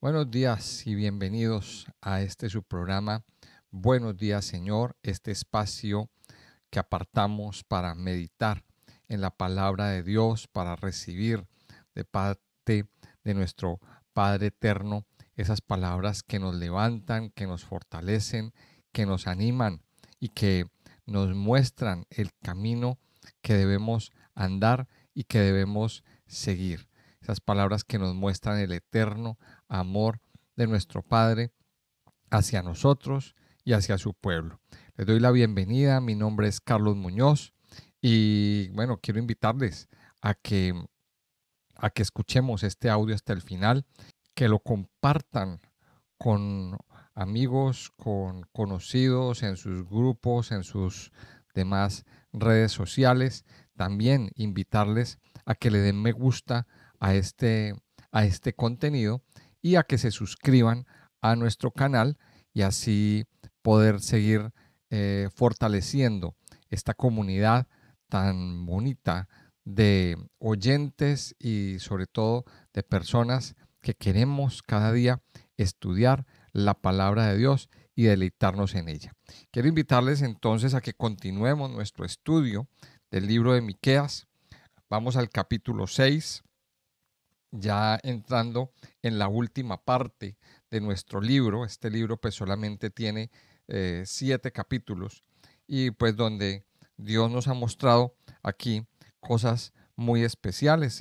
Buenos días y bienvenidos a este su programa. Buenos días, Señor, este espacio que apartamos para meditar en la palabra de Dios, para recibir de parte de nuestro Padre eterno esas palabras que nos levantan, que nos fortalecen, que nos animan y que nos muestran el camino que debemos andar y que debemos seguir. Esas palabras que nos muestran el eterno amor de nuestro Padre hacia nosotros y hacia su pueblo. Les doy la bienvenida, mi nombre es Carlos Muñoz y bueno, quiero invitarles a que, a que escuchemos este audio hasta el final, que lo compartan con amigos, con conocidos, en sus grupos, en sus demás redes sociales. También invitarles a que le den me gusta a este contenido y a que se suscriban a nuestro canal y así poder seguir fortaleciendo esta comunidad tan bonita de oyentes y sobre todo de personas que queremos cada día estudiar la palabra de Dios y deleitarnos en ella. Quiero invitarles entonces a que continuemos nuestro estudio del libro de Miqueas. Vamos al capítulo 6, ya entrando en la última parte de nuestro libro. Este libro pues solamente tiene 7 capítulos y pues donde Dios nos ha mostrado aquí cosas muy especiales.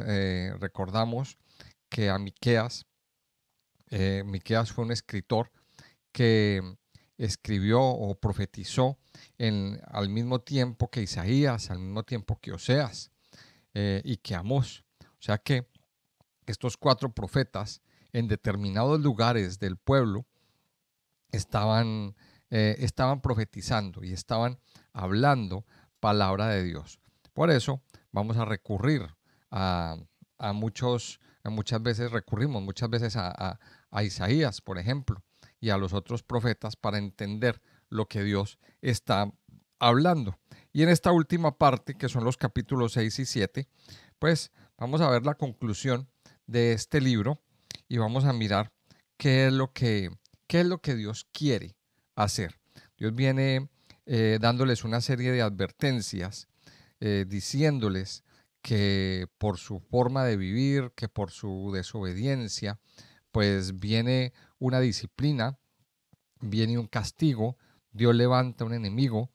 Recordamos que a Miqueas fue un escritor que escribió o profetizó al mismo tiempo que Isaías, al mismo tiempo que Oseas y que Amós. O sea que estos 4 profetas en determinados lugares del pueblo estaban profetizando y estaban hablando palabra de Dios. Por eso vamos a recurrir a, muchas veces recurrimos muchas veces a Isaías, por ejemplo, y a los otros profetas para entender lo que Dios está hablando. Y en esta última parte, que son los capítulos 6 y 7, pues vamos a ver la conclusión de este libro y vamos a mirar qué es lo que Dios quiere hacer. Dios viene dándoles una serie de advertencias, diciéndoles que por su forma de vivir, que por su desobediencia, pues viene una disciplina, viene un castigo, Dios levanta un enemigo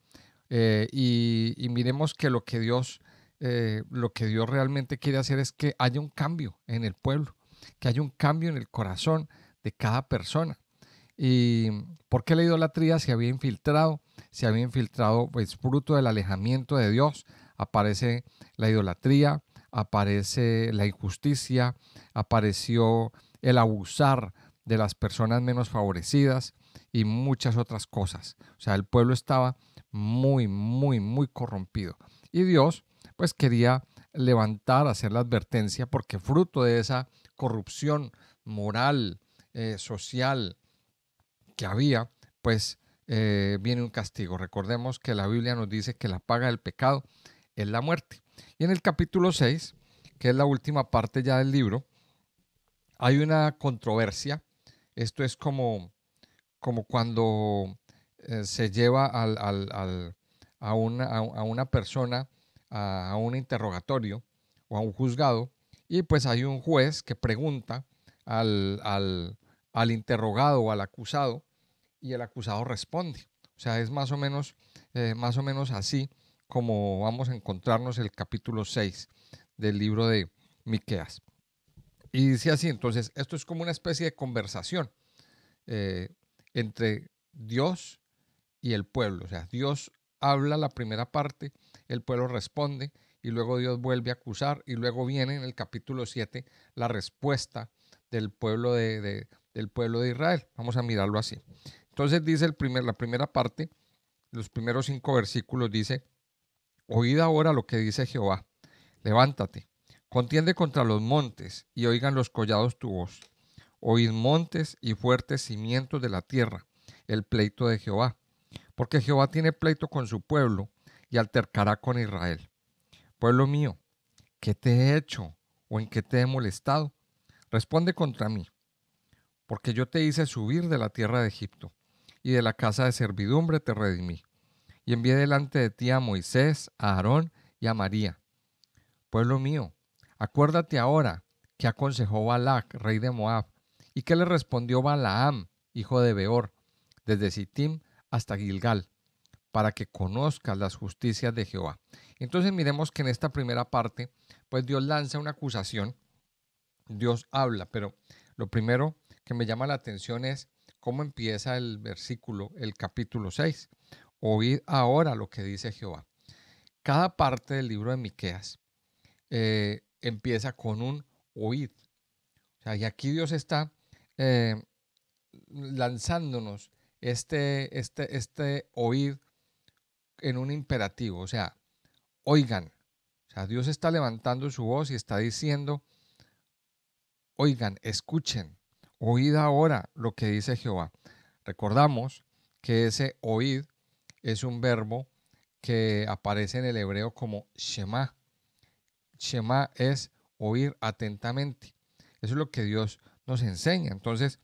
y miremos que lo que Dios realmente quiere hacer es que haya un cambio en el pueblo, que haya un cambio en el corazón de cada persona. ¿Y por qué la idolatría se había infiltrado? Se había infiltrado pues fruto del alejamiento de Dios. Aparece la idolatría, aparece la injusticia, apareció el abusar de las personas menos favorecidas y muchas otras cosas. O sea, el pueblo estaba muy corrompido. Y Dios pues quería levantar, hacer la advertencia, porque fruto de esa corrupción moral, social que había, pues viene un castigo. Recordemos que la Biblia nos dice que la paga del pecado es la muerte. Y en el capítulo 6, que es la última parte ya del libro, hay una controversia. Esto es como cuando se lleva a una persona a un interrogatorio o a un juzgado y pues hay un juez que pregunta al interrogado o al acusado y el acusado responde. O sea, es más o menos así como vamos a encontrarnos el capítulo 6 del libro de Miqueas. Y dice así, entonces, esto es como una especie de conversación eh, entre Dios y el pueblo. O sea, Dios habla la primera parte, el pueblo responde y luego Dios vuelve a acusar y luego viene en el capítulo 7 la respuesta del pueblo del pueblo de Israel. Vamos a mirarlo así. Entonces dice la primera parte, los primeros 5 versículos dice, oíd ahora lo que dice Jehová, levántate, contiende contra los montes y oigan los collados tu voz. Oíd montes y fuertes cimientos de la tierra, el pleito de Jehová. Porque Jehová tiene pleito con su pueblo y altercará con Israel. Pueblo mío, ¿qué te he hecho o en qué te he molestado? Responde contra mí. porque yo te hice subir de la tierra de Egipto, y de la casa de servidumbre te redimí. Y envié delante de ti a Moisés, a Aarón y a María. Pueblo mío, acuérdate ahora que aconsejó Balac, rey de Moab, y que le respondió Balaam, hijo de Beor, desde Sittim hasta Gilgal, para que conozcas las justicias de Jehová. Entonces miremos que en esta primera parte, pues Dios lanza una acusación, Dios habla, pero lo primero que me llama la atención es cómo empieza el versículo, el capítulo 6. Oíd ahora lo que dice Jehová. Cada parte del libro de Miqueas empieza con un oíd. O sea, y aquí Dios está eh, lanzándonos este oíd en un imperativo. O sea, oigan. O sea, Dios está levantando su voz y está diciendo, oigan, escuchen, oíd ahora lo que dice Jehová. Recordamos que ese oíd es un verbo que aparece en el hebreo como Shema. Shema es oír atentamente. Eso es lo que Dios nos enseña. Entonces,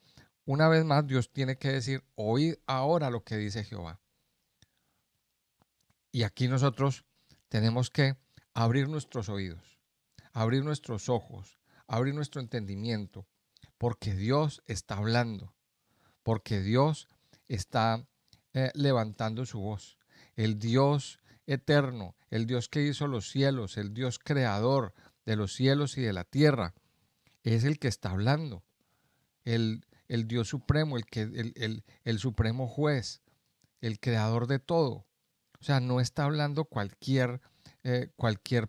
una vez más, Dios tiene que decir, oíd ahora lo que dice Jehová. Y aquí nosotros tenemos que abrir nuestros oídos, abrir nuestros ojos, abrir nuestro entendimiento, porque Dios está hablando, porque Dios está levantando su voz. El Dios eterno, el Dios que hizo los cielos, el Dios creador de los cielos y de la tierra, es el que está hablando. El Dios supremo, el supremo juez, el creador de todo. O sea, no está hablando cualquier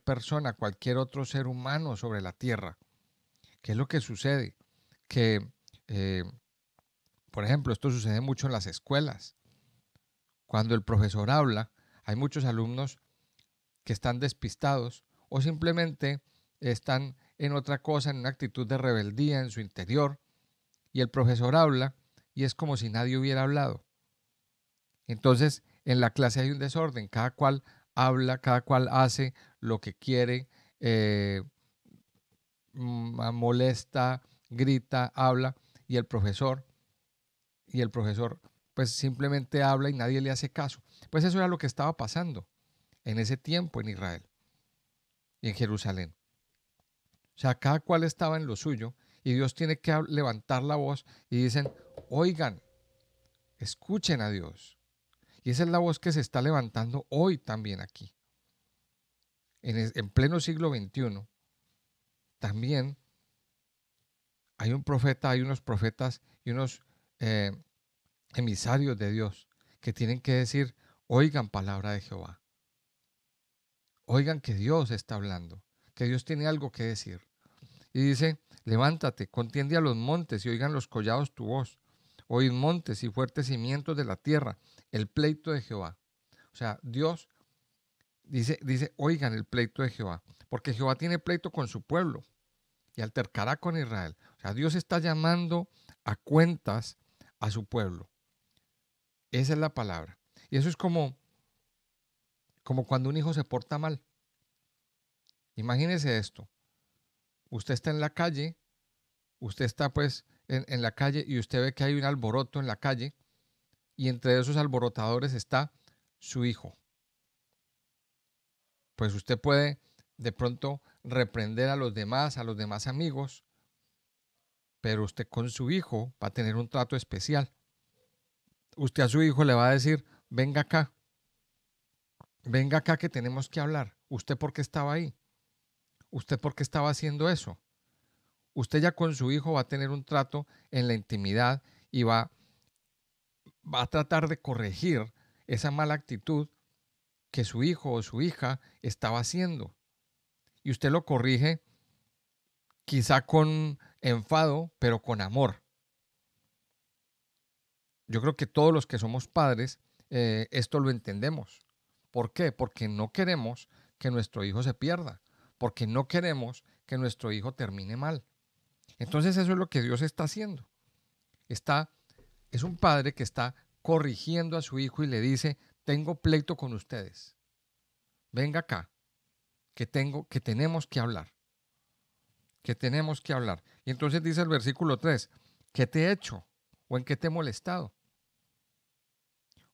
persona, cualquier otro ser humano sobre la tierra. ¿Qué es lo que sucede? Que, eh, por ejemplo, esto sucede mucho en las escuelas. Cuando el profesor habla, hay muchos alumnos que están despistados o simplemente están en otra cosa, en una actitud de rebeldía en su interior, y el profesor habla y es como si nadie hubiera hablado. Entonces, en la clase hay un desorden, cada cual habla, cada cual hace lo que quiere, eh, molesta, grita, habla, y el profesor, pues simplemente habla y nadie le hace caso. Pues eso era lo que estaba pasando en ese tiempo en Israel y en Jerusalén. O sea, cada cual estaba en lo suyo y Dios tiene que levantar la voz y dicen, oigan, escuchen a Dios. Y esa es la voz que se está levantando hoy también aquí. En pleno siglo XXI, también hay un profeta, hay unos profetas y unos eh, emisarios de Dios que tienen que decir, oigan palabra de Jehová. Oigan que Dios está hablando, que Dios tiene algo que decir. Y dice, levántate, contiende a los montes y oigan los collados tu voz. Oíd montes y fuertes cimientos de la tierra, el pleito de Jehová. O sea, Dios dice, oigan el pleito de Jehová, porque Jehová tiene pleito con su pueblo y altercará con Israel. O sea, Dios está llamando a cuentas a su pueblo. Esa es la palabra. Y eso es como cuando un hijo se porta mal. Imagínese esto. Usted está en la calle, usted está pues en la calle y usted ve que hay un alboroto en la calle y entre esos alborotadores está su hijo. Pues usted puede de pronto reprender a los demás amigos, pero usted con su hijo va a tener un trato especial. Usted a su hijo le va a decir, venga acá que tenemos que hablar. ¿Usted por qué estaba ahí? ¿Usted por qué estaba haciendo eso? Usted ya con su hijo va a tener un trato en la intimidad y va a tratar de corregir esa mala actitud que su hijo o su hija estaba haciendo. Y usted lo corrige quizá con enfado, pero con amor. Yo creo que todos los que somos padres esto lo entendemos. ¿Por qué? Porque no queremos que nuestro hijo se pierda, porque no queremos que nuestro hijo termine mal. Entonces eso es lo que Dios está haciendo. Es un padre que está corrigiendo a su hijo y le dice, tengo pleito con ustedes. Venga acá, que tenemos que hablar. Que tenemos que hablar. Y entonces dice el versículo 3, ¿Qué te he hecho? ¿O en qué te he molestado?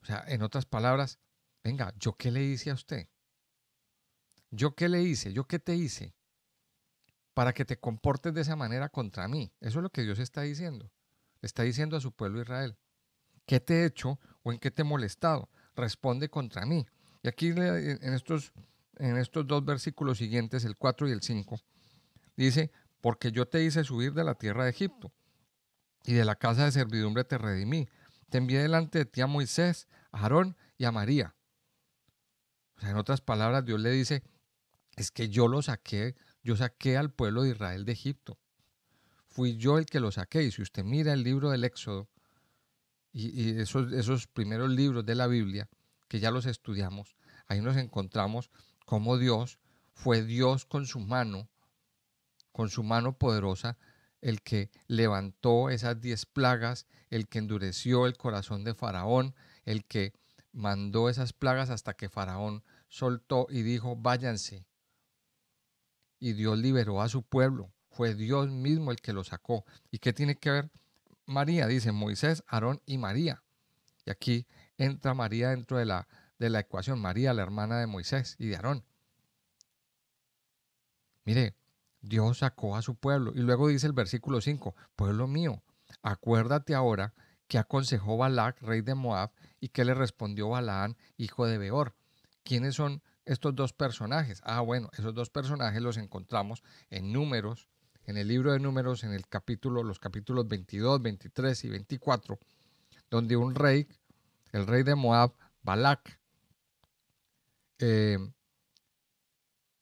O sea, en otras palabras, venga, ¿yo qué le hice a usted? ¿Yo qué le hice? ¿Yo qué te hice? Para que te comportes de esa manera contra mí. Eso es lo que Dios está diciendo. Le está diciendo a su pueblo Israel. ¿Qué te he hecho o en qué te he molestado? Responde contra mí. Y aquí en estos dos versículos siguientes, el 4 y el 5, dice, porque yo te hice subir de la tierra de Egipto y de la casa de servidumbre te redimí. Te envié delante de ti a Moisés, a Aarón y a María. O sea, en otras palabras, Dios le dice, es que yo saqué al pueblo de Israel de Egipto. Fui yo el que lo saqué. Y si usted mira el libro del Éxodo y esos primeros libros de la Biblia, que ya los estudiamos, ahí nos encontramos cómo Dios fue Dios con su mano poderosa, el que levantó esas 10 plagas, el que endureció el corazón de Faraón, el que mandó esas plagas hasta que Faraón soltó y dijo, váyanse. Y Dios liberó a su pueblo. Fue Dios mismo el que lo sacó. ¿Y qué tiene que ver María? Dice Moisés, Aarón y María. Y aquí entra María dentro de la ecuación. María, la hermana de Moisés y de Aarón. Mire, Dios sacó a su pueblo. Y luego dice el versículo 5, pueblo mío, acuérdate ahora que aconsejó Balac, rey de Moab, y que le respondió Balaán, hijo de Beor. ¿Quiénes son estos dos personajes? Ah, bueno, esos dos personajes los encontramos en Números, en el libro de Números, en los capítulos 22, 23 y 24, donde un rey, el rey de Moab, Balac, eh,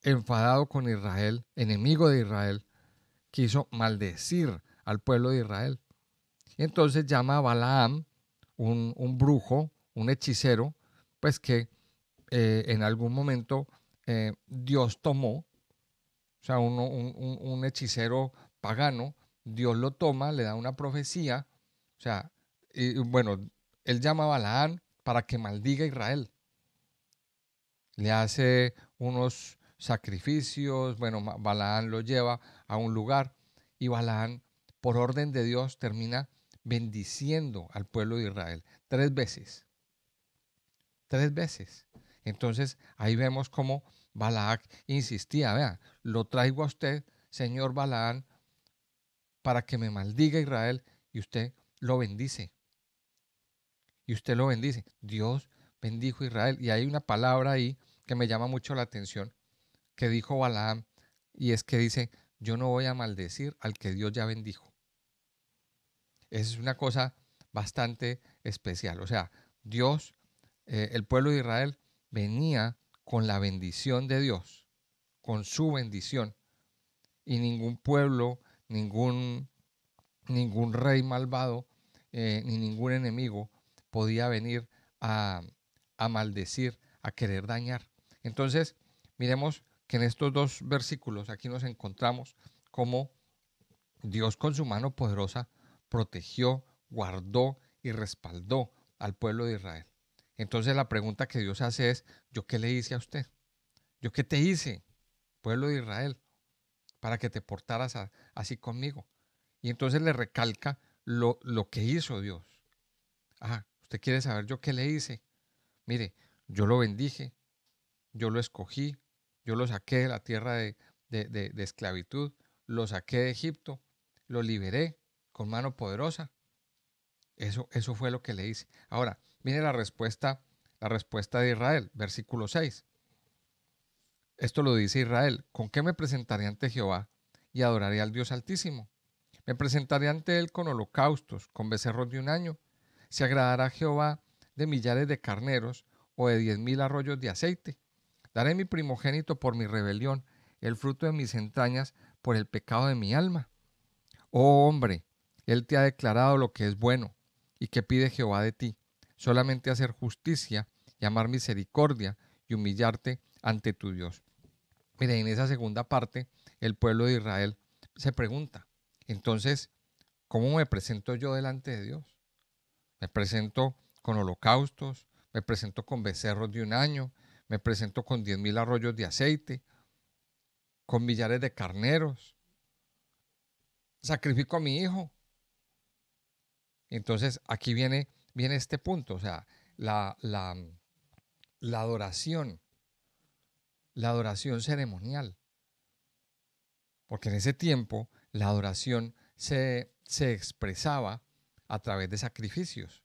enfadado con Israel, enemigo de Israel, quiso maldecir al pueblo de Israel. Y entonces llama a Balaam, un brujo, un hechicero, pues que en algún momento Dios tomó, o sea, un hechicero pagano, Dios lo toma, le da una profecía, o sea, y bueno, él llama a Balaam para que maldiga a Israel. Le hace unos sacrificios, bueno, Balaam lo lleva a un lugar y Balaam, por orden de Dios, termina bendiciendo al pueblo de Israel 3 veces. 3 veces. Entonces ahí vemos cómo Balac insistía, vea, lo traigo a usted, señor Balaam, para que me maldiga Israel y usted lo bendice. Y usted lo bendice. Dios bendijo a Israel. Y hay una palabra ahí que me llama mucho la atención, que dijo Balaam, y es que dice, yo no voy a maldecir al que Dios ya bendijo. Es una cosa bastante especial. O sea, Dios, el pueblo de Israel venía con la bendición de Dios, con su bendición. Y ningún pueblo, ningún rey malvado, ni ningún enemigo podía venir a, a maldecir, a querer dañar. Entonces, miremos que en estos dos versículos aquí nos encontramos cómo Dios con su mano poderosa protegió, guardó y respaldó al pueblo de Israel. Entonces la pregunta que Dios hace es, ¿yo qué le hice a usted? ¿Yo qué te hice, pueblo de Israel, para que te portaras así conmigo? Y entonces le recalca lo que hizo Dios. Ah, ¿usted quiere saber yo qué le hice? Mire, yo lo bendije, yo lo escogí, yo lo saqué de la tierra de esclavitud, lo saqué de Egipto, lo liberé con mano poderosa. Eso fue lo que le hice. Ahora, viene la respuesta de Israel, versículo 6. Esto lo dice Israel, ¿con qué me presentaré ante Jehová y adoraré al Dios Altísimo? Me presentaré ante él con holocaustos, con becerros de un año. ¿Se agradará Jehová de millares de carneros o de 10,000 arroyos de aceite? Daré mi primogénito por mi rebelión, el fruto de mis entrañas por el pecado de mi alma. Oh hombre, él te ha declarado lo que es bueno y que pide Jehová de ti, solamente hacer justicia y amar misericordia y humillarte ante tu Dios. Mire, en esa segunda parte, el pueblo de Israel se pregunta, entonces, ¿cómo me presento yo delante de Dios? Me presento con holocaustos, me presento con becerros de un año, me presento con 10,000 arroyos de aceite, con millares de carneros, sacrifico a mi hijo. Entonces aquí viene este punto, o sea, la, la, la adoración, la adoración ceremonial. Porque en ese tiempo la adoración se expresaba a través de sacrificios.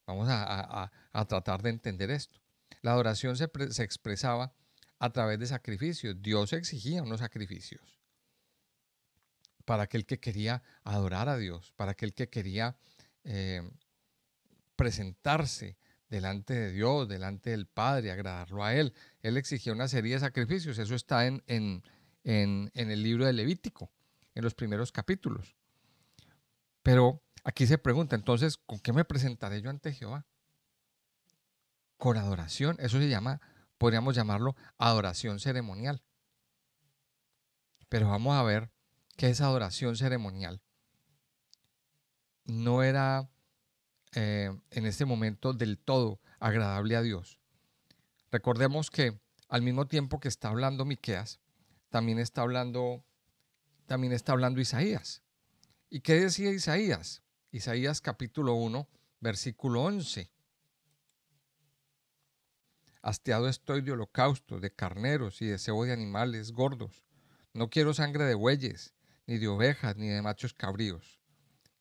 Vamos a tratar de entender esto. La adoración se expresaba a través de sacrificios. Dios exigía unos sacrificios para aquel que quería adorar a Dios, para aquel que quería eh, presentarse delante de Dios, delante del Padre, agradarlo a Él. Él exigía una serie de sacrificios. Eso está en el libro de Levítico, en los primeros capítulos. Pero aquí se pregunta, entonces, ¿con qué me presentaré yo ante Jehová? Con adoración. Eso se llama, podríamos llamarlo adoración ceremonial. Pero vamos a ver que esa adoración ceremonial no era en este momento del todo agradable a Dios. Recordemos que al mismo tiempo que está hablando Miqueas, también está hablando Isaías. ¿Y qué decía Isaías? Isaías capítulo 1, versículo 11. Hastiado estoy de holocaustos, de carneros y de cebo de animales gordos. No quiero sangre de bueyes, ni de ovejas, ni de machos cabríos.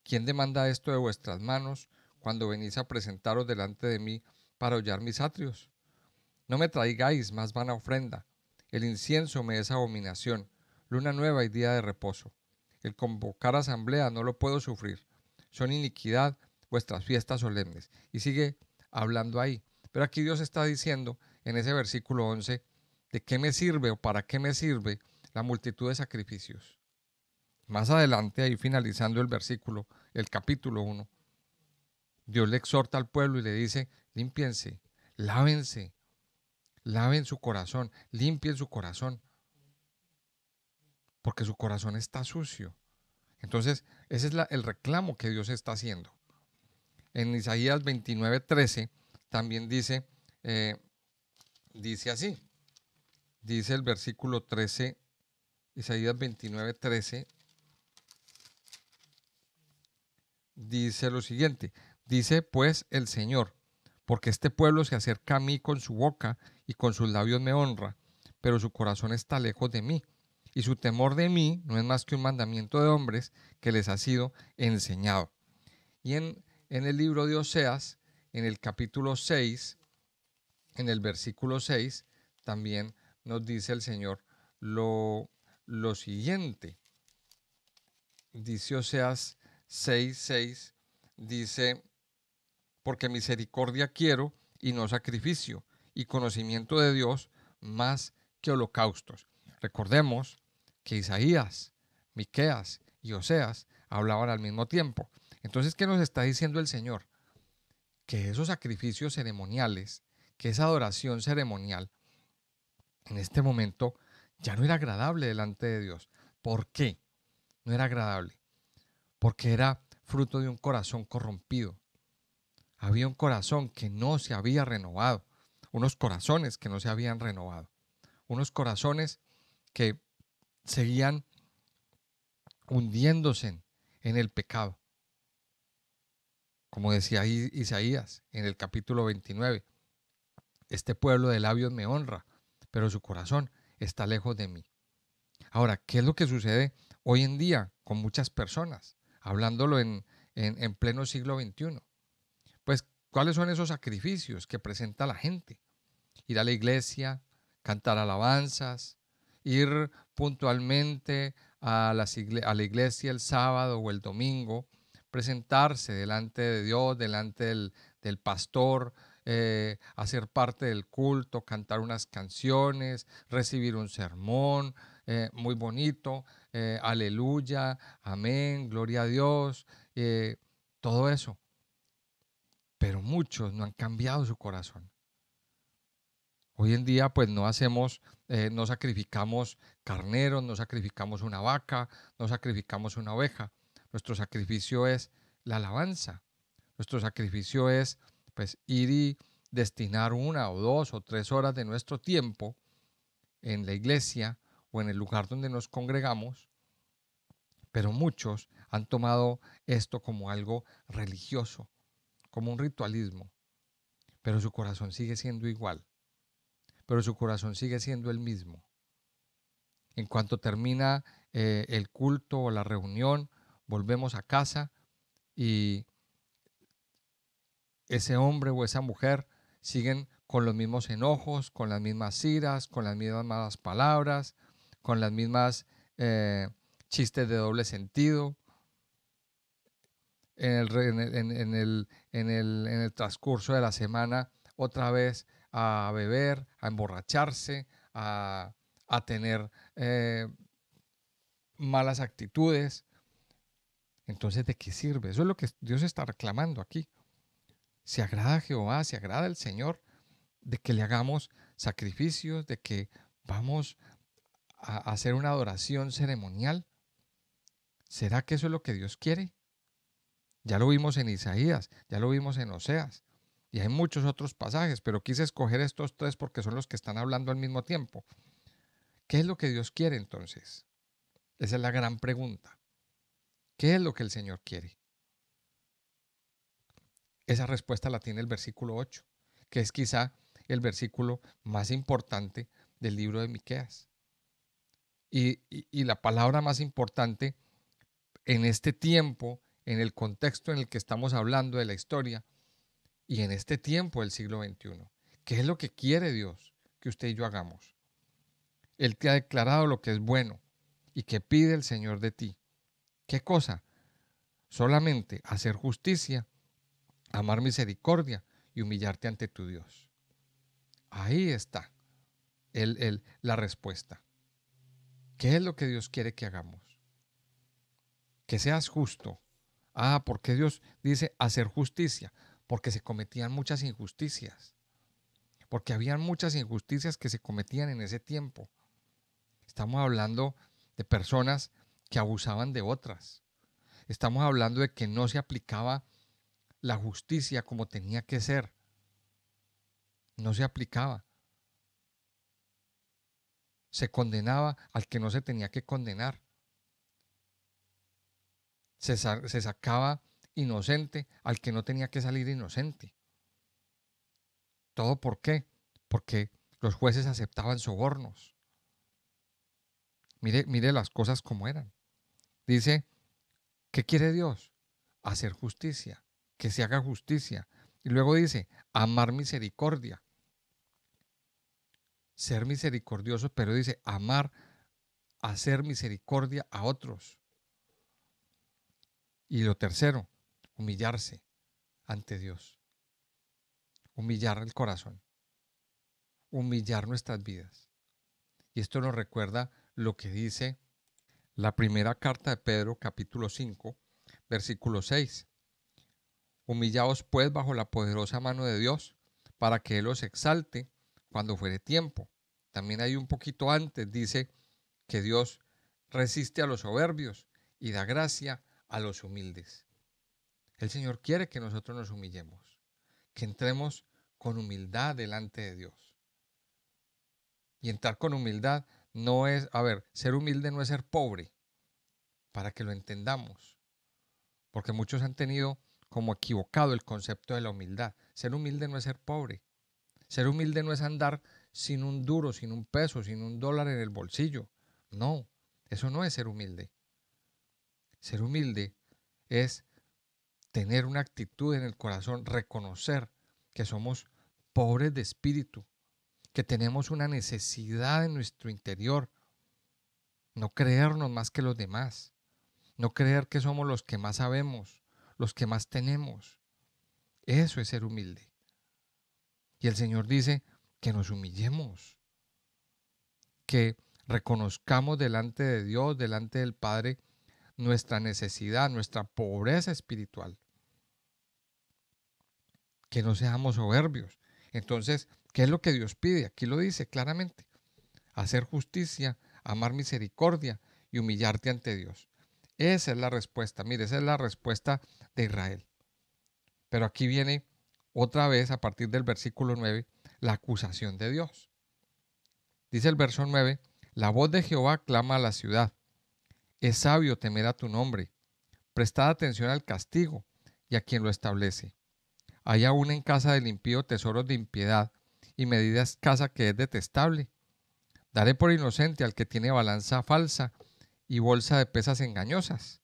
¿Quién demanda esto de vuestras manos cuando venís a presentaros delante de mí para hollar mis atrios? No me traigáis más vana ofrenda. El incienso me es abominación, luna nueva y día de reposo. El convocar asamblea no lo puedo sufrir. Son iniquidad vuestras fiestas solemnes. Y sigue hablando ahí. Pero aquí Dios está diciendo en ese versículo 11, ¿de qué me sirve o para qué me sirve la multitud de sacrificios? Más adelante, ahí finalizando el versículo, el capítulo 1, Dios le exhorta al pueblo y le dice, límpiense, lávense, laven su corazón, limpien su corazón, porque su corazón está sucio. Entonces, ese es el reclamo que Dios está haciendo. En Isaías 29:13 también dice así, dice el versículo 13, Isaías 29:13, dice lo siguiente, dice pues el Señor, porque este pueblo se acerca a mí con su boca y con sus labios me honra, pero su corazón está lejos de mí, y su temor de mí no es más que un mandamiento de hombres que les ha sido enseñado. Y en el libro de Oseas, en el capítulo 6, en el versículo 6, también nos dice el Señor lo siguiente. Dice Oseas 6:6, dice, porque misericordia quiero y no sacrificio, y conocimiento de Dios más que holocaustos. Recordemos que Isaías, Miqueas y Oseas hablaban al mismo tiempo. Entonces, ¿qué nos está diciendo el Señor? Que esos sacrificios ceremoniales, que esa adoración ceremonial, en este momento ya no era agradable delante de Dios. ¿Por qué no era agradable? Porque era fruto de un corazón corrompido. Había un corazón que no se había renovado, unos corazones que no se habían renovado, unos corazones que seguían hundiéndose en el pecado. Como decía Isaías en el capítulo 29, este pueblo de labios me honra, pero su corazón está lejos de mí. Ahora, ¿qué es lo que sucede hoy en día con muchas personas? Hablándolo en pleno siglo XXI. Pues, ¿cuáles son esos sacrificios que presenta la gente? Ir a la iglesia, cantar alabanzas, ir puntualmente a la iglesia el sábado o el domingo, presentarse delante de Dios, delante del pastor, hacer parte del culto, cantar unas canciones, recibir un sermón muy bonito, aleluya, amén, gloria a Dios, todo eso. Pero muchos no han cambiado su corazón. Hoy en día pues no sacrificamos carneros, no sacrificamos una vaca, no sacrificamos una oveja. Nuestro sacrificio es la alabanza. Nuestro sacrificio es pues ir y destinar 1 o 2 o 3 horas de nuestro tiempo en la iglesia o en el lugar donde nos congregamos Pero muchos han tomado esto como algo religioso, como un ritualismo, pero su corazón sigue siendo igual, pero su corazón sigue siendo el mismo. En cuanto termina el culto o la reunión, volvemos a casa y ese hombre o esa mujer siguen con los mismos enojos, con las mismas iras, con las mismas malas palabras, con las mismas chistes de doble sentido. En el transcurso de la semana, otra vez a beber, a emborracharse, a tener malas actitudes. Entonces, ¿de qué sirve? Eso es lo que Dios está reclamando aquí. Se agrada a Jehová, se agrada al Señor de que le hagamos sacrificios, de que vamos a hacer una adoración ceremonial. ¿Será que eso es lo que Dios quiere? Ya lo vimos en Isaías, ya lo vimos en Oseas y hay muchos otros pasajes, pero quise escoger estos tres porque son los que están hablando al mismo tiempo. ¿Qué es lo que Dios quiere entonces? Esa es la gran pregunta. ¿Qué es lo que el Señor quiere? Esa respuesta la tiene el versículo 8, que es quizá el versículo más importante del libro de Miqueas. Y la palabra más importante en este tiempo, en el contexto en el que estamos hablando de la historia y en este tiempo del siglo XXI. ¿Qué es lo que quiere Dios que usted y yo hagamos? Él te ha declarado lo que es bueno y que pide el Señor de ti. ¿Qué cosa? Solamente hacer justicia, amar misericordia y humillarte ante tu Dios. Ahí está la respuesta. ¿Qué es lo que Dios quiere que hagamos? Que seas justo. ¿Por qué Dios dice hacer justicia? Porque se cometían muchas injusticias. Porque habían muchas injusticias que se cometían en ese tiempo. Estamos hablando de personas que abusaban de otras. Estamos hablando de que no se aplicaba la justicia como tenía que ser. No se aplicaba. Se condenaba al que no se tenía que condenar. Se sacaba inocente al que no tenía que salir inocente. ¿Todo por qué? Porque los jueces aceptaban sobornos. Mire las cosas como eran. Dice, ¿qué quiere Dios? Hacer justicia, que se haga justicia. Y luego dice, amar misericordia. Ser misericordioso, pero dice, amar, hacer misericordia a otros. Y lo tercero, humillarse ante Dios. Humillar el corazón. Humillar nuestras vidas. Y esto nos recuerda lo que dice la primera carta de Pedro, capítulo 5, versículo 6. Humillaos pues bajo la poderosa mano de Dios, para que Él os exalte cuando fuere tiempo. También hay un poquito antes, dice que Dios resiste a los soberbios y da gracia a los humildes. El Señor quiere que nosotros nos humillemos, que entremos con humildad delante de Dios. Y entrar con humildad no es, ser humilde no es ser pobre, para que lo entendamos, porque muchos han tenido como equivocado el concepto de la humildad. Ser humilde no es ser pobre. Ser humilde no es andar sin un duro, sin un peso, sin un dólar en el bolsillo. No, eso no es ser humilde. Ser humilde es tener una actitud en el corazón, reconocer que somos pobres de espíritu, que tenemos una necesidad en nuestro interior. No creernos más que los demás. No creer que somos los que más sabemos, los que más tenemos. Eso es ser humilde. Y el Señor dice que nos humillemos, que reconozcamos delante de Dios, delante del Padre, nuestra necesidad, nuestra pobreza espiritual. Que no seamos soberbios. Entonces, ¿qué es lo que Dios pide? Aquí lo dice claramente. Hacer justicia, amar misericordia y humillarte ante Dios. Esa es la respuesta. Mire, esa es la respuesta de Israel. Pero aquí viene otra vez, a partir del versículo 9, la acusación de Dios. Dice el verso 9, la voz de Jehová clama a la ciudad. Es sabio temer a tu nombre. Prestad atención al castigo y a quien lo establece. Hay aún en casa del impío tesoros de impiedad y medida escasa que es detestable. Daré por inocente al que tiene balanza falsa y bolsa de pesas engañosas.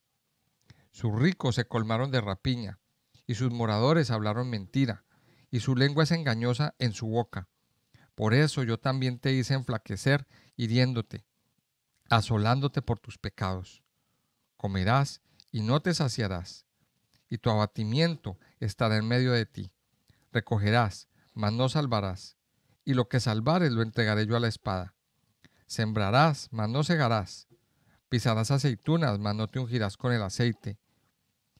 Sus ricos se colmaron de rapiña y sus moradores hablaron mentira y su lengua es engañosa en su boca. Por eso yo también te hice enflaquecer hiriéndote, asolándote por tus pecados. Comerás y no te saciarás, y tu abatimiento estará en medio de ti. Recogerás, mas no salvarás, y lo que salvares lo entregaré yo a la espada. Sembrarás, mas no segarás. Pisarás aceitunas, mas no te ungirás con el aceite.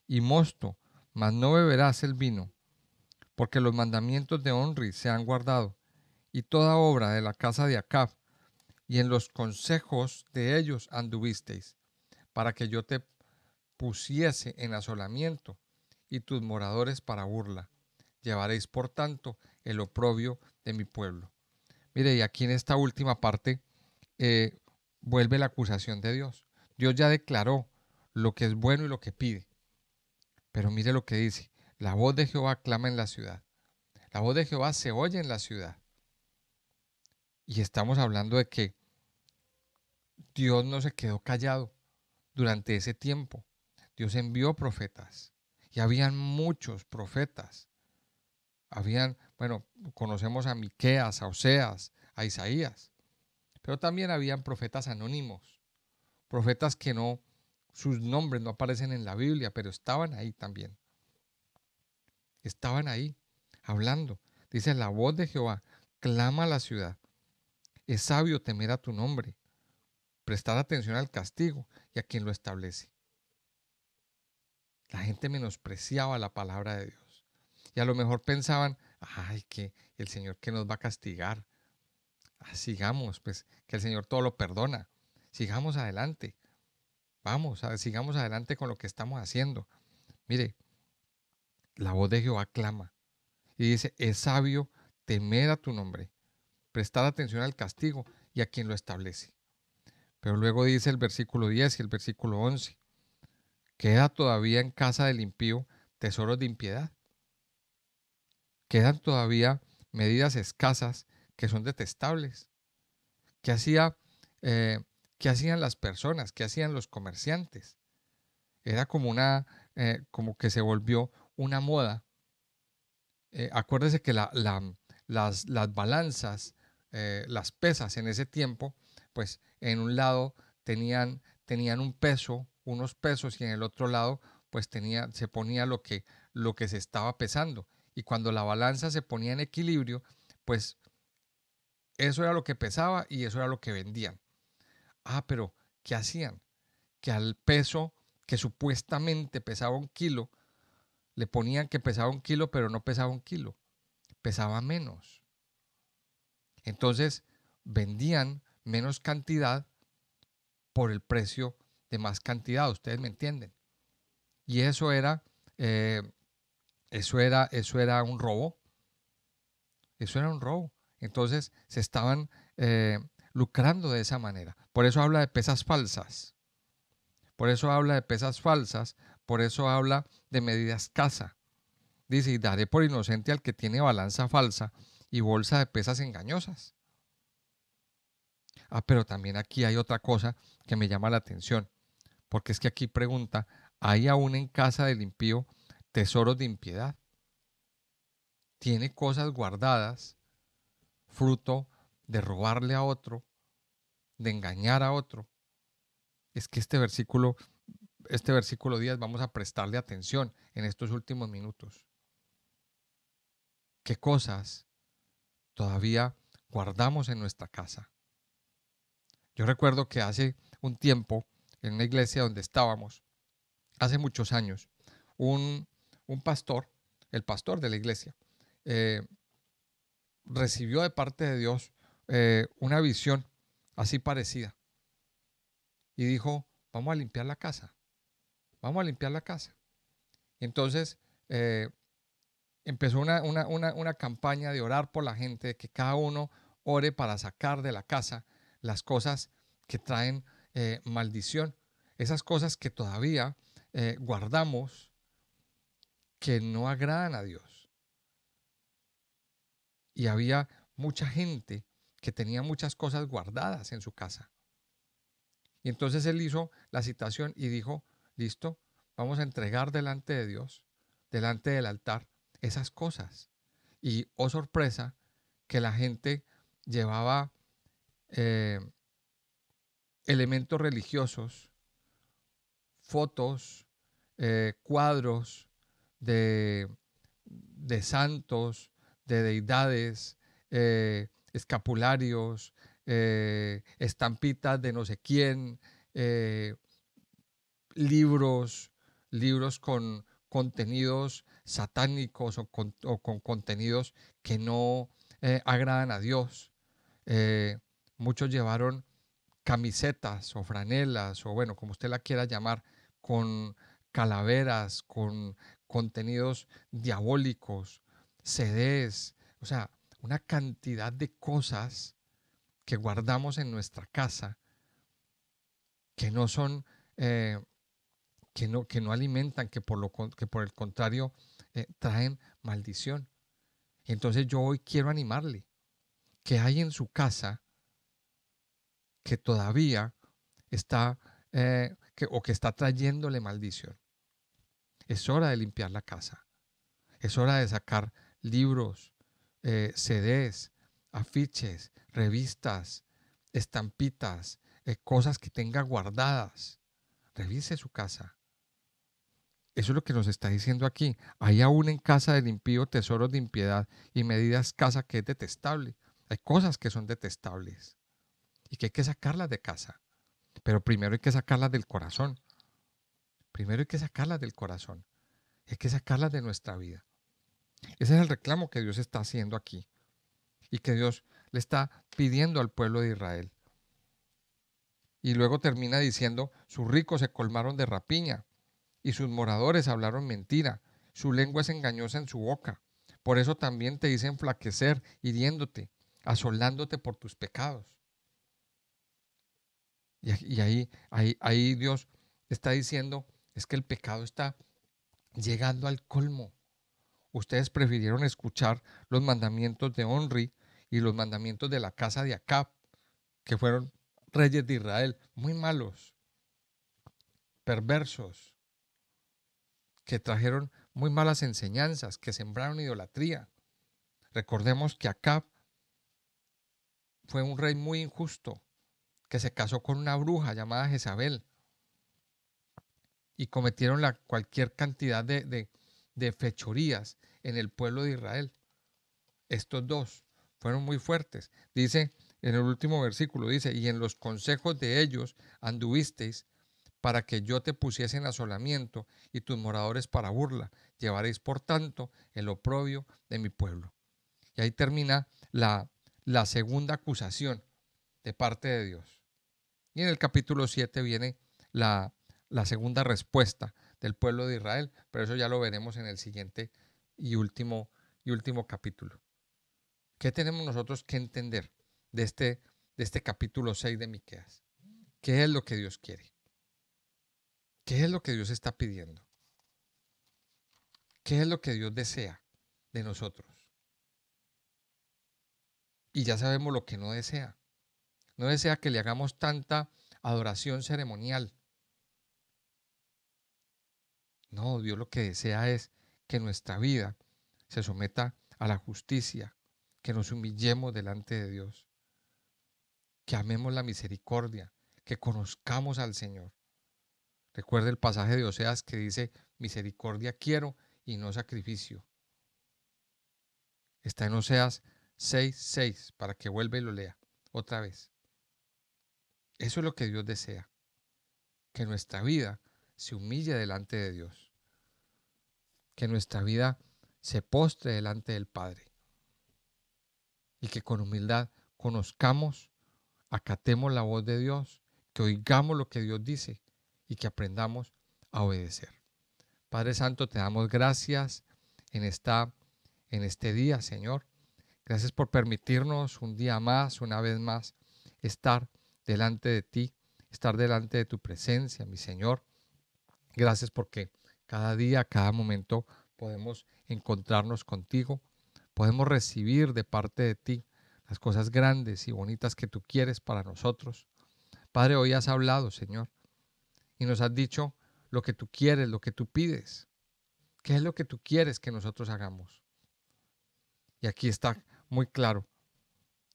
Y mosto, mas no beberás el vino. Porque los mandamientos de Onri se han guardado, y toda obra de la casa de Acab, y en los consejos de ellos anduvisteis, para que yo te pusiese en asolamiento, y tus moradores para burla. Llevaréis, por tanto, el oprobio de mi pueblo. Mire, y aquí en esta última parte eh, vuelve la acusación de Dios. Dios ya declaró lo que es bueno y lo que pide. Pero mire lo que dice. La voz de Jehová clama en la ciudad. La voz de Jehová se oye en la ciudad. Y estamos hablando de que Dios no se quedó callado durante ese tiempo. Dios envió profetas. Y habían muchos profetas. Bueno, conocemos a Miqueas, a Oseas, a Isaías. Pero también habían profetas anónimos. Profetas que no, sus nombres no aparecen en la Biblia, pero estaban ahí también. Estaban ahí, hablando. Dice, la voz de Jehová clama a la ciudad. Es sabio temer a tu nombre. Prestar atención al castigo y a quien lo establece. La gente menospreciaba la palabra de Dios. Y a lo mejor pensaban, ay, que el Señor que nos va a castigar. Sigamos, pues, que el Señor todo lo perdona. Sigamos adelante. Sigamos adelante con lo que estamos haciendo. Mire, la voz de Jehová clama y dice, es sabio temer a tu nombre, prestar atención al castigo y a quien lo establece. Pero luego dice el versículo 10 y el versículo 11, queda todavía en casa del impío tesoros de impiedad. Quedan todavía medidas escasas que son detestables. ¿Qué qué hacían las personas? ¿Qué hacían los comerciantes? Era como que se volvió una moda. Acuérdese que las balanzas, las pesas en ese tiempo, pues en un lado tenían un peso, unos pesos, y en el otro lado pues se ponía lo que se estaba pesando. Y cuando la balanza se ponía en equilibrio, pues eso era lo que pesaba y eso era lo que vendían. Pero ¿qué hacían? Que al peso que supuestamente pesaba 1 kilo, le ponían que pesaba 1 kilo, pero no pesaba 1 kilo, pesaba menos. Entonces vendían menos cantidad por el precio de más cantidad, ustedes me entienden. Y eh, eso era un robo. Eso era un robo. Entonces se estaban lucrando de esa manera. Por eso habla de pesas falsas. Por eso habla de pesas falsas. Por eso habla de medida escasa. Dice, y daré por inocente al que tiene balanza falsa y bolsa de pesas engañosas. Pero también aquí hay otra cosa que me llama la atención, porque es que aquí pregunta, ¿hay aún en casa del impío tesoros de impiedad? ¿Tiene cosas guardadas, fruto de robarle a otro, de engañar a otro? Es que este versículo 10 vamos a prestarle atención en estos últimos minutos. ¿Qué cosas todavía guardamos en nuestra casa? Yo recuerdo que hace un tiempo, en una iglesia donde estábamos, hace muchos años, un pastor, el pastor de la iglesia, eh, recibió de parte de Dios una visión así parecida. Y dijo, vamos a limpiar la casa, vamos a limpiar la casa. Entonces empezó una campaña de orar por la gente, de que cada uno ore para sacar de la casa las cosas que traen maldición. esas cosas que todavía guardamos que no agradan a Dios. Y había mucha gente que tenía muchas cosas guardadas en su casa. Y entonces él hizo la citación y dijo, listo, vamos a entregar delante de Dios, delante del altar, esas cosas. Y, oh sorpresa, que la gente llevaba eh, elementos religiosos, fotos, cuadros de santos, de deidades, escapularios, estampitas de no sé quién, eh, libros, libros con contenidos satánicos o con contenidos que no agradan a Dios. Muchos llevaron camisetas o franelas o bueno, como usted la quiera llamar, con calaveras, con contenidos diabólicos, CDs, o sea, una cantidad de cosas que guardamos en nuestra casa que no son, eh, que no alimentan, que por el contrario traen maldición. Y entonces yo hoy quiero animarle que hay en su casa que todavía está o que está trayéndole maldición. Es hora de limpiar la casa. Es hora de sacar libros, CDs, afiches, revistas, estampitas, cosas que tenga guardadas. Revise su casa. Eso es lo que nos está diciendo aquí. Hay aún en casa del impío tesoros de impiedad y medidas casa que es detestable. Hay cosas que son detestables y que hay que sacarlas de casa. Pero primero hay que sacarlas del corazón. Primero hay que sacarlas del corazón. Hay que sacarlas de nuestra vida. Ese es el reclamo que Dios está haciendo aquí y que Dios le está pidiendo al pueblo de Israel. Y luego termina diciendo, sus ricos se colmaron de rapiña y sus moradores hablaron mentira. Su lengua es engañosa en su boca. Por eso también te hice enflaquecer, hiriéndote, asolándote por tus pecados. Y ahí Dios está diciendo, es que el pecado está llegando al colmo. Ustedes prefirieron escuchar los mandamientos de Onri y los mandamientos de la casa de Acab, que fueron reyes de Israel, muy malos, perversos, que trajeron muy malas enseñanzas, que sembraron idolatría. Recordemos que Acab fue un rey muy injusto, que se casó con una bruja llamada Jezabel y cometieron cualquier cantidad de fechorías en el pueblo de Israel. Estos dos fueron muy fuertes. Dice en el último versículo, dice, y en los consejos de ellos anduvisteis para que yo te pusiese en asolamiento y tus moradores para burla. Llevaréis por tanto el oprobio de mi pueblo. Y ahí termina la segunda acusación de parte de Dios. Y en el capítulo 7 viene la segunda respuesta del pueblo de Israel, pero eso ya lo veremos en el siguiente y último capítulo. ¿Qué tenemos nosotros que entender de este capítulo 6 de Miqueas? ¿Qué es lo que Dios quiere? ¿Qué es lo que Dios está pidiendo? ¿Qué es lo que Dios desea de nosotros? Y ya sabemos lo que no desea. No desea que le hagamos tanta adoración ceremonial. No, Dios lo que desea es que nuestra vida se someta a la justicia, que nos humillemos delante de Dios, que amemos la misericordia, que conozcamos al Señor. Recuerde el pasaje de Oseas que dice, misericordia quiero y no sacrificio. Está en Oseas 6:6 para que vuelva y lo lea otra vez. Eso es lo que Dios desea, que nuestra vida se humille delante de Dios, que nuestra vida se postre delante del Padre y que con humildad conozcamos, acatemos la voz de Dios, que oigamos lo que Dios dice y que aprendamos a obedecer. Padre Santo, te damos gracias en este día, Señor. Gracias por permitirnos un día más, una vez más, estar delante de ti estar delante de tu presencia, mi Señor. Gracias porque cada día, cada momento podemos encontrarnos contigo, podemos recibir de parte de ti las cosas grandes y bonitas que tú quieres para nosotros. Padre, hoy has hablado, Señor, y nos has dicho lo que tú quieres, lo que tú pides. ¿Qué es lo que tú quieres que nosotros hagamos? Y aquí está muy claro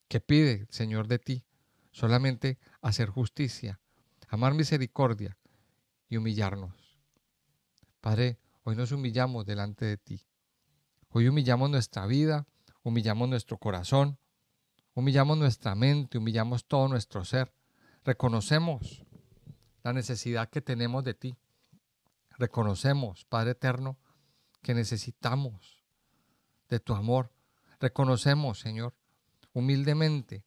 que pide el Señor de ti solamente hacer justicia, amar misericordia y humillarnos. Padre, hoy nos humillamos delante de ti. Hoy humillamos nuestra vida, humillamos nuestro corazón, humillamos nuestra mente, humillamos todo nuestro ser. Reconocemos la necesidad que tenemos de ti. Reconocemos, Padre eterno, que necesitamos de tu amor. Reconocemos, Señor, humildemente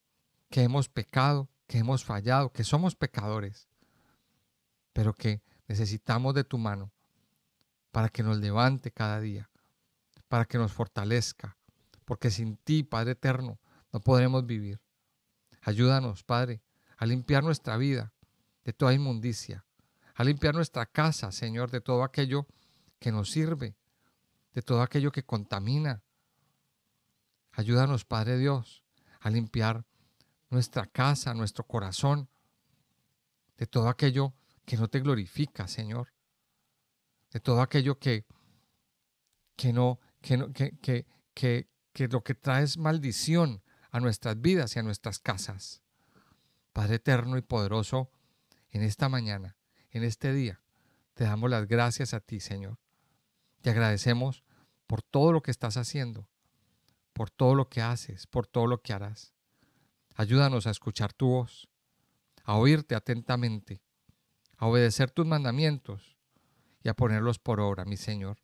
que hemos pecado, que hemos fallado, que somos pecadores, pero que necesitamos de tu mano para que nos levante cada día, para que nos fortalezca, porque sin ti, Padre eterno, no podremos vivir. Ayúdanos, Padre, a limpiar nuestra vida de toda inmundicia, a limpiar nuestra casa, Señor, de todo aquello que nos sirve, de todo aquello que contamina. Ayúdanos, Padre Dios, a limpiar nuestra casa, nuestro corazón, de todo aquello que no te glorifica, Señor, de todo aquello que lo que trae es maldición a nuestras vidas y a nuestras casas. Padre eterno y poderoso, en esta mañana, en este día, te damos las gracias a ti, Señor. Te agradecemos por todo lo que estás haciendo, por todo lo que haces, por todo lo que harás. Ayúdanos a escuchar tu voz, a oírte atentamente, a obedecer tus mandamientos y a ponerlos por obra, mi Señor.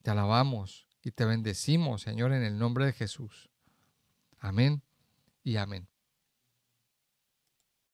Te alabamos y te bendecimos, Señor, en el nombre de Jesús. Amén y amén.